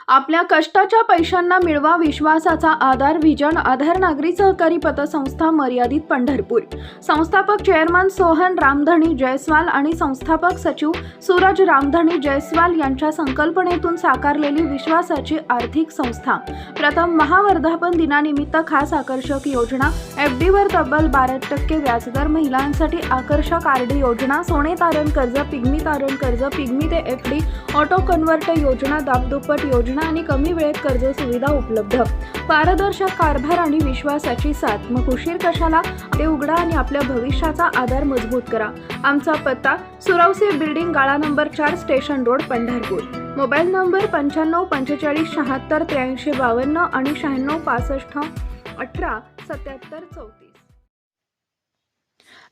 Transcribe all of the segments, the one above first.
आपल्या कष्टाच्या पैशांना मिळवा विश्वासाचा आधार. विजन आधार नागरी सहकारी पतसंस्था मर्यादित पंढरपूर. संस्थापक चेअरमन सोहन रामधणी जयस्वाल आणि संस्थापक सचिव सूरज रामधणी जयस्वाल यांच्या संकल्पनेतून साकारलेली विश्वासाची आर्थिक संस्था. प्रथम महावर्धापन दिनानिमित्त खास आकर्षक योजना. FD वर तब्बल 12% व्याजदर. महिलांसाठी आकर्षक RD योजना. सोने तारण कर्ज, पिग्मी तारण कर्ज, पिग्मी ते FD, ऑटो कन्व्हर्ट योजना, दाबदुप्पट योजना आणि कमी वेळेत कर्ज सुविधा उपलब्ध. पारदर्शक कारभार आणि विश्वासाची साथ. मग उशीर कशाला? ते उघडा आणि आपल्या भविष्याचा आधार मजबूत करा. आमचा पत्ता सुरवसे बिल्डिंग, गाळा number 4, station road, Pandharpur. Mobile number 95 45 76 83 52 आणि 96 65 18 77 34.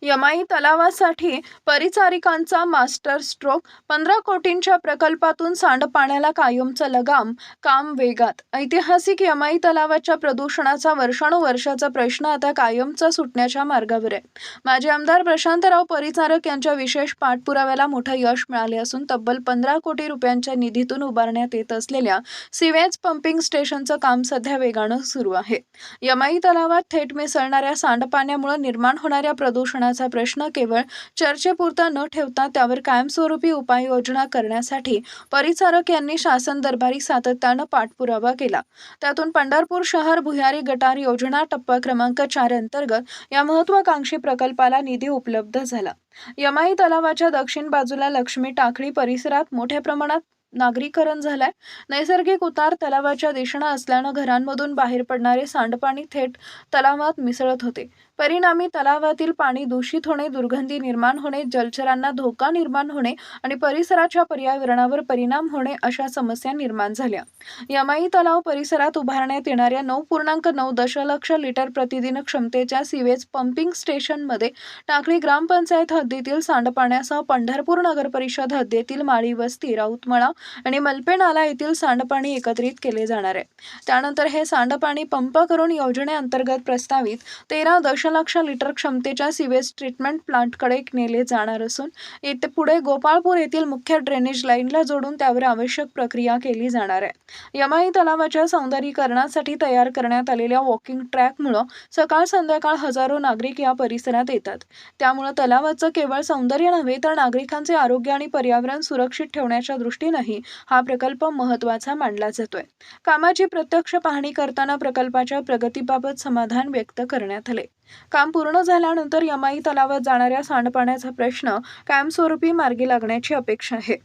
यमाई तलावासाठी परिचारिकांचा मास्टर स्ट्रोक. 15 कोटींच्या प्रकल्पातून सांडपाण्याला कायमचा लगाम. काम वेगात. ऐतिहासिक यमाई तलावाच्या प्रदूषणाचा वर्षानुवर्षाचा प्रश्न आता कायमचा सुटण्याच्या मार्गावर आहे. माजी आमदार प्रशांतराव परिचारक यांच्या विशेष पाठपुराव्याला मोठं यश मिळाले असून तब्बल 15 कोटी रुपयांच्या निधीतून उभारण्यात येत असलेल्या सिवेज पंपिंग स्टेशनचं काम सध्या वेगानं सुरू आहे. यमाई तलावात थेट मिसळणाऱ्या सांडपाण्यामुळे निर्माण होणाऱ्या प्रदूषणाचा प्रश्न केवळ चर्चेपुरता न ठेवता त्यावर कायमस्वरूपी उपाययोजना करण्यासाठी परिचारक यांनी शासन दरबारी सातत्यानं पाठपुरावा केला. त्यातून पंढरपूर शहर भुयारी गटार योजना टप्पा क्रमांक 4 अंतर्गत या महत्त्वाकांक्षी प्रकल्पाला निधी उपलब्ध झाला. यमाई तलावाच्या दक्षिण बाजूला लक्ष्मी टाकळी परिसरात मोठ्या प्रमाणात नागरीकरण झालंय. नैसर्गिक उतार तलावाच्या दिशेनं असल्यानं घरांमधून बाहेर पडणारे सांडपाणी थेट तलावात मिसळत होते. परिणामी तलावातील पाणी दूषित होणे, दुर्गंधी निर्माण होणे, जलचरांना धोका निर्माण होणे आणि परिसराच्या पर्यावरणावर परिणाम होणे अशा समस्या निर्माण झाल्या. यमाई तलाव परिसरात उभारण्यात येणाऱ्या 9.9 दशलक्ष लिटर प्रतिदिन क्षमतेच्या सिवेज पंपिंग स्टेशनमध्ये टाकळी ग्रामपंचायत हद्दीतील सांडपाण्यासह पंढरपूर नगर परिषद हद्दीतील माळी वस्ती, राऊतमळा आणि मलपे नाला येथील सांडपाणी एकत्रित केले जाणार आहे. त्यानंतर हे सांडपाणी पंप करून योजनेअंतर्गत प्रस्तावित 13 दशलक्ष लिटर क्षमतेच्या सिवेज ट्रीटमेंट प्लांटकडे नेले जाणार असून येथे पुढे गोपाळपूर येथील मुख्य ड्रेनेज लाईनला जोडून त्यावर आवश्यक प्रक्रिया केली जाणार आहे. यमाई तलावाच्या सौंदर्यीकरणासाठी तयार करण्यात आलेल्या वॉकिंग ट्रॅकमुळे सकाळ संध्याकाळ हजारो नागरिक या परिसरात येतात. त्यामुळे तलावाचं केवळ सौंदर्य नव्हे तर नागरिकांचे आरोग्य आणि पर्यावरण सुरक्षित ठेवण्याच्या दृष्टीनेही हा प्रकल्प महत्त्वाचा मानला जातोय. कामाची प्रत्यक्ष पाहणी करताना प्रकल्पाच्या प्रगतीबाबत समाधान व्यक्त करण्यात आले. काम पूर्ण झाल्यानंतर यमाई तलावात जाणाऱ्या सांडपाण्याचा प्रश्न कायमस्वरूपी मार्गी लागण्याची अपेक्षा आहे.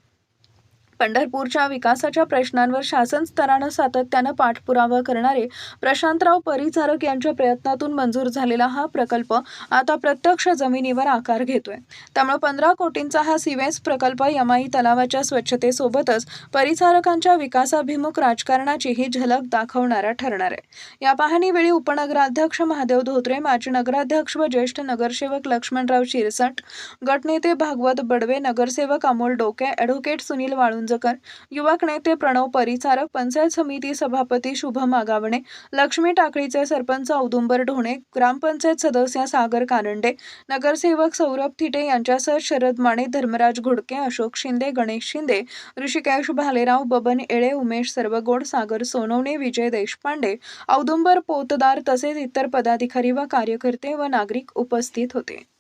पंढरपूरच्या विकासाच्या प्रश्नांवर शासन स्तरानं सातत्यानं पाठपुरावा करणारे प्रशांतराव परिचारक यांच्या प्रयत्नातून मंजूर झालेला हा प्रकल्प आता प्रत्यक्ष जमिनीवर आकार घेतोय. त्यामुळे 15 कोटींचा हा सिवेज प्रकल्प यमाई तलावाच्या स्वच्छतेसोबतच परिचारकांच्या विकासाभिमुख राजकारणाचीही झलक दाखवणारा ठरणार आहे. या पाहणीवेळी उपनगराध्यक्ष महादेव धोत्रे, माजी नगराध्यक्ष व ज्येष्ठ नगरसेवक लक्ष्मणराव शिरसट, गटनेते भागवत बडवे, नगरसेवक अमोल डोके, ॲडव्होकेट सुनील वाळुंज, युवक नेते प्रणव परिचारक, पंचायत समिती सभापती शुभम आगावणे, लक्ष्मी टाकळीचे सरपंच औदुंबर ढोणे, ग्रामपंचायत सदस्य सागर कानंडे, नगरसेवक सौरभ थिटे यांच्यासह शरद माने, धर्मराज घोडके, अशोक शिंदे, गणेश शिंदे, ऋषिकेश भालेराव, बबन एळे, उमेश सर्वगोड, सागर सोनवणे, विजय देशपांडे, औदुंबर पोतदार तसेच इतर पदाधिकारी व कार्यकर्ते व नागरिक उपस्थित होते.